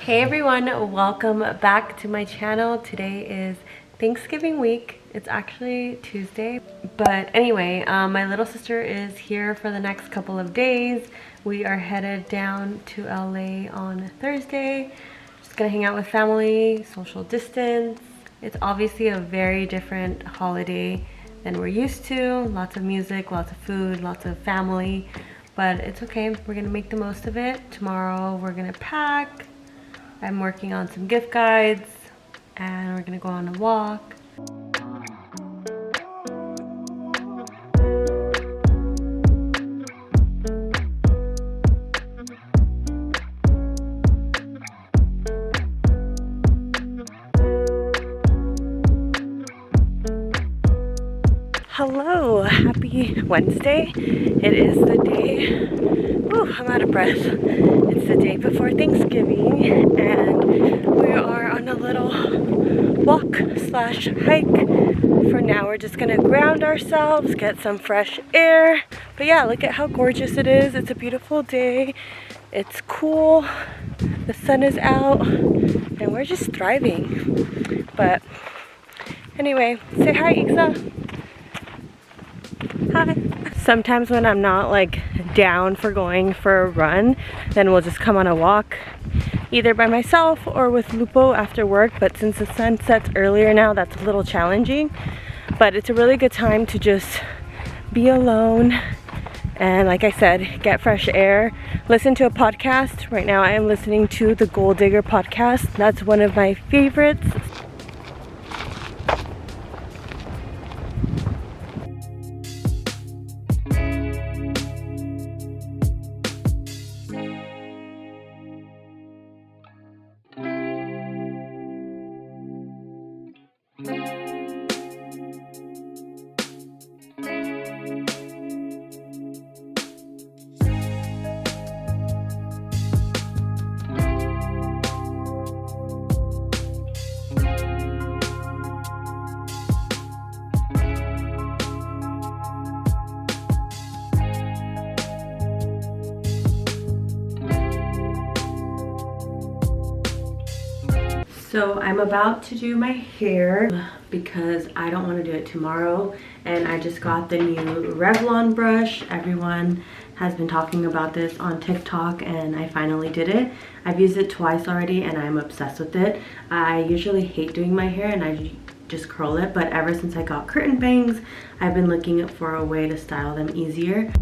Hey everyone, welcome back to my channel. Today is Thanksgiving week. It's actually Tuesday, but anyway, my little sister is here for the next couple of days. We are headed down to LA on Thursday. Just gonna hang out with family, social distance. It's obviously a very different holiday than we're used to. Lots of music, lots of food, lots of family, but it's okay. We're gonna make the most of it. Tomorrow we're gonna pack. I'm working on some gift guides and we're gonna go on a walk. Hello, happy Wednesday. It is the day, I'm out of breath. It's the day before Thanksgiving and we are on a little walk slash hike. For now, we're just gonna ground ourselves, get some fresh air. But yeah, look at how gorgeous it is. It's a beautiful day. It's cool. The sun is out and we're just thriving. But anyway, say hi, Itzy. Hi. Sometimes when I'm not like down for going for a run, then we'll just come on a walk either by myself or with Lupo after work. But since the sun sets earlier now, that's a little challenging. But it's a really good time to just be alone and, like I said, get fresh air, listen to a podcast. Right now I am listening to the Gold Digger podcast. That's one of my favorites. So I'm about to do my hair because I don't want to do it tomorrow, and I just got the new Revlon brush. Everyone has been talking about this on TikTok and I finally did it. I've used it twice already and I'm obsessed with it. I usually hate doing my hair and I just curl it, but ever since I got curtain bangs, I've been looking for a way to style them easier.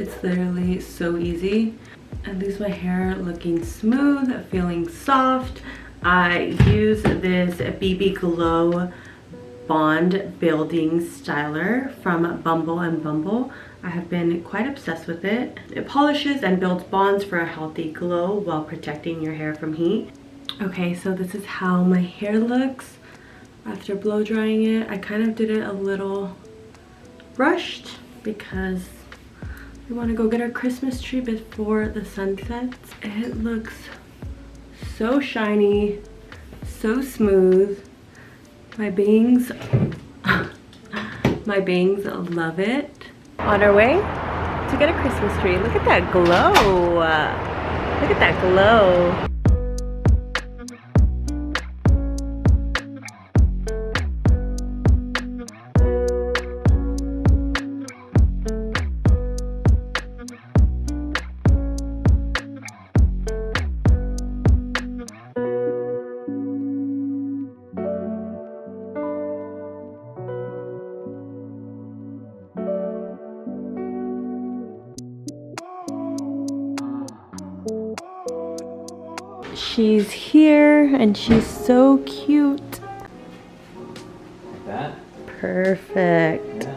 It's literally so easy. I leave my hair looking smooth, feeling soft. I use this BB Glow Bond Building Styler from Bumble and Bumble. I have been quite obsessed with it. It polishes and builds bonds for a healthy glow while protecting your hair from heat. Okay, so this is how my hair looks after blow drying it. I kind of did it a little rushed because we want to go get our Christmas tree before the sun sets. It looks so shiny, so smooth. My bangs love it. On our way to get a Christmas tree. Look at that glow. Look at that glow. She's here and she's so cute. Like that? Perfect. Yeah.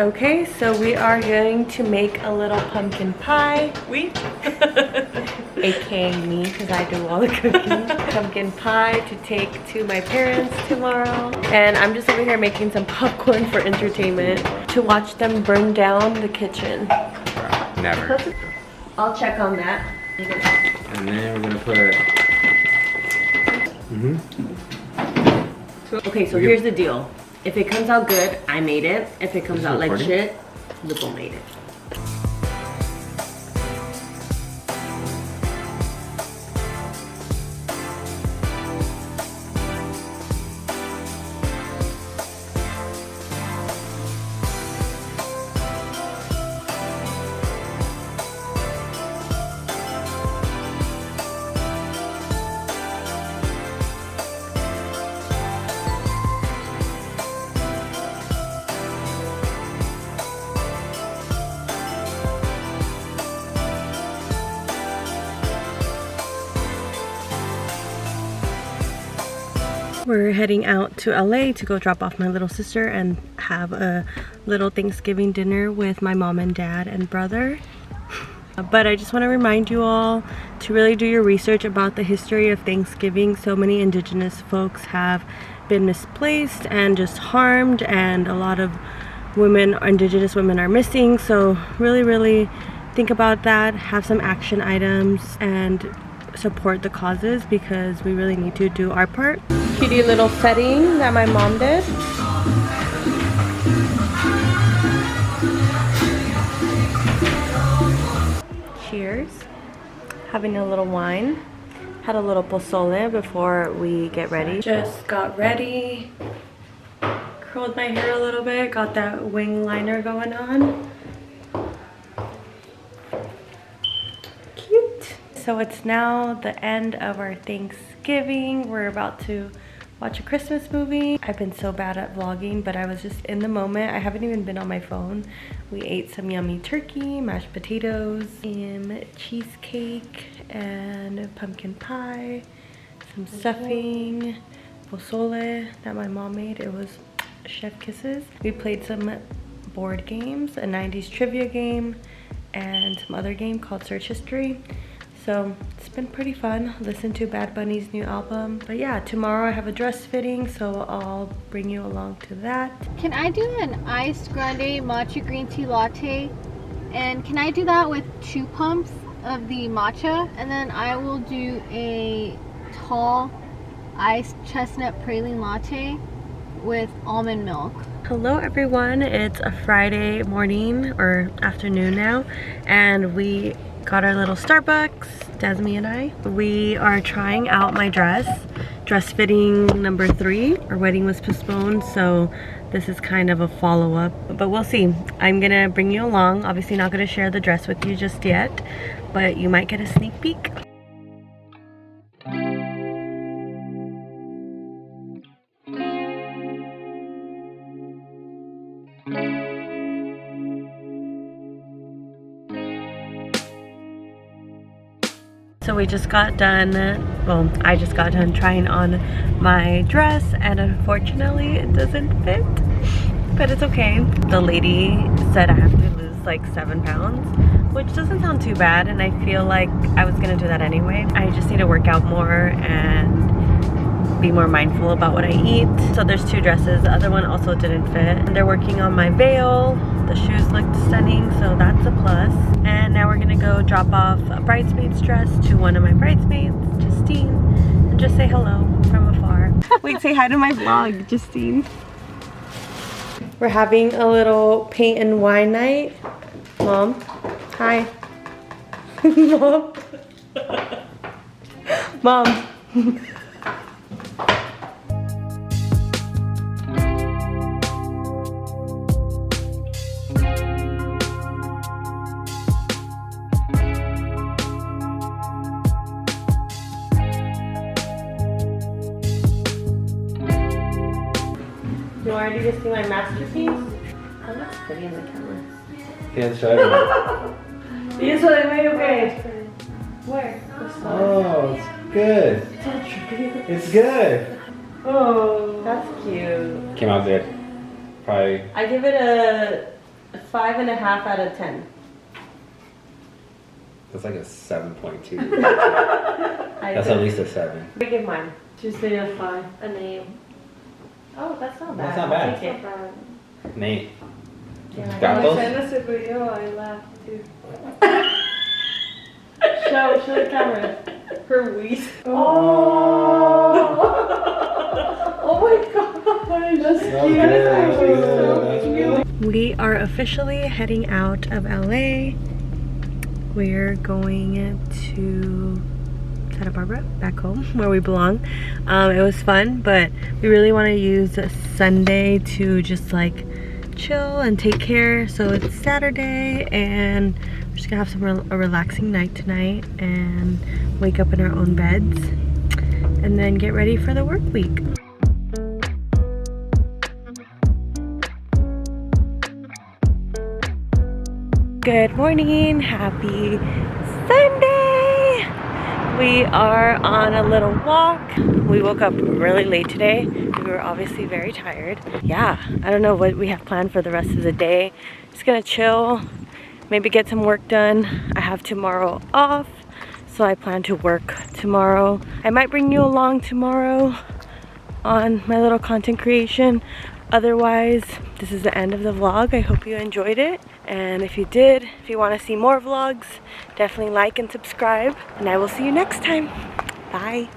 Okay, so we are going to make a little pumpkin pie. AKA me, because I do all the cooking. Pumpkin pie to take to my parents tomorrow. And I'm just over here making some popcorn for entertainment to watch them burn down the kitchen. Never. I'll check on that. And then we're gonna put Okay, so here's the deal. If it comes out good, I made it. If it comes out like shit, Lupo made it. We're heading out to LA to go drop off my little sister and have a little Thanksgiving dinner with my mom and dad and brother. But I just want to remind you all to really do your research about the history of Thanksgiving. So many Indigenous folks have been misplaced and just harmed, and a lot of women, Indigenous women, are missing. So really think about that, have some action items, and support the causes, because we really need to do our part. Cutie little setting that my mom did. Cheers. Having a little wine. Had a little pozole before we get ready. Just got ready. Curled my hair a little bit. Got that wing liner going on. Cute. So it's now the end of our Thanksgiving. We're about to watch a Christmas movie. I've been so bad at vlogging, but I was just in the moment. I haven't even been on my phone. We ate some yummy turkey, mashed potatoes, cheesecake, and pumpkin pie, some stuffing, pozole that my mom made. It was chef kisses. We played some board games, a 90s trivia game, and some other game called Search History. So it's been pretty fun. Listen to Bad Bunny's new album. But yeah, tomorrow I have a dress fitting, so I'll bring you along to that. Can I do an iced grande matcha green tea latte? And can I do that with 2 pumps of the matcha? And then I will do a tall iced chestnut praline latte with almond milk. Hello everyone, it's a Friday morning or afternoon now, and we got our little Starbucks, Desmi and I. We are trying out my dress fitting number 3. Our wedding was postponed, so this is kind of a follow-up, but we'll see. I'm gonna bring you along. Obviously not gonna share the dress with you just yet, but you might get a sneak peek. So we just got done, well, I just got done trying on my dress, and unfortunately it doesn't fit, but it's okay. The lady said I have to lose like 7 pounds, which doesn't sound too bad, and I feel like I was gonna do that anyway. I just need to work out more and be more mindful about what I eat. So there's 2 dresses. The other one also didn't fit. And they're working on my veil. The shoes looked stunning, so that's a plus. And now we're gonna go drop off a bridesmaid's dress to one of my bridesmaids, Justine, and just say hello from afar. Wait, say hi to my vlog, Justine. We're having a little paint and wine night. Mom, hi. Mom. Mom. You already just see my masterpiece? That looks pretty in the camera. Can't show it. You saw it way okay. Where? Oh, it's good. It's good. Oh, that's cute. Came out good. Probably. I give it a 5.5 out of 10. That's like a 7.2. I That's at least a 7. I give mine. Just say a 5. A name. Oh, that's not bad. That's not bad. I'll take it. Nate. Yeah. Got those? Ese video, I laughed too. show the camera. Her wheeze. Oh. Oh my god. That's cute. We are officially heading out of LA. We're going to Santa Barbara, back home where we belong. It was fun, but we really want to use Sunday to just like chill and take care. So it's Saturday and we're just gonna have a relaxing night tonight and wake up in our own beds and then get ready for the work week. Good morning, happy Sunday. We are on a little walk. We woke up really late today. We were obviously very tired. Yeah, I don't know what we have planned for the rest of the day. Just gonna chill, maybe get some work done. I have tomorrow off, so I plan to work tomorrow. I might bring you along tomorrow on my little content creation. Otherwise, this is the end of the vlog. I hope you enjoyed it. And if you did, if you want to see more vlogs, definitely like and subscribe. And I will see you next time. Bye.